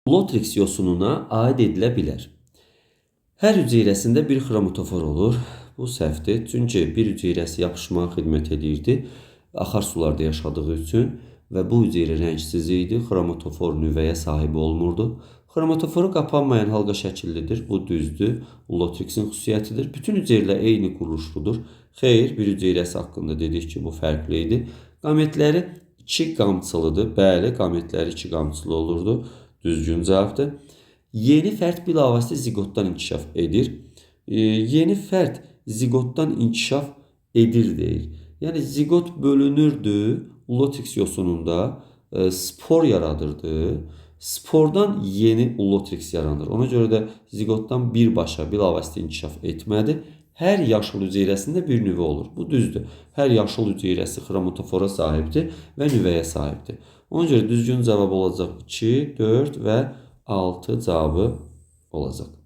Lotrix yosununa aid edilə bilər. Hər hüceyrəsində bir xromatofor olur. Bu səhvdir. Çünki bir hüceyrəsi yapışmağa xidmət edirdi. Akarsularda yaşadığı üçün və bu hüceyrə rəngsiz idi. Xromatofor nüvəyə sahib olmurdu. Xromatoforu qapanmayan halqa şəkillidir. Bu düzdür. Lotrixin xüsusiyyətidir. Bütün hüceyrələr eyni quruluşludur. Xeyr, bir hüceyrəsi haqqında dedik ki, bu fərqli idi. Qametləri 2 qamçılıdır. Bəli, qametləri 2 qamçılı olurdu. Düzgün cavabdır. Yeni fərd bilavasitə ziqotdan inkişaf edir. Yeni fərd ziqotdan inkişaf edir deyil. Yəni ziqot bölünürdü. Lotrix yosununda spor yaradırdı. Spordan yeni lotrix yaranır. Ona görə də ziqotdan birbaşa bilavasitə inkişaf etmədi. Hər yaşıl hüceyrəsində bir nüvə olur. Bu düzdür. Hər yaşıl hüceyrəsi xromatofora sahibdir və nüvəyə sahibdir. Ona görə düzgün cavab olacaq 2, 4 və 6 cavabı olacaq.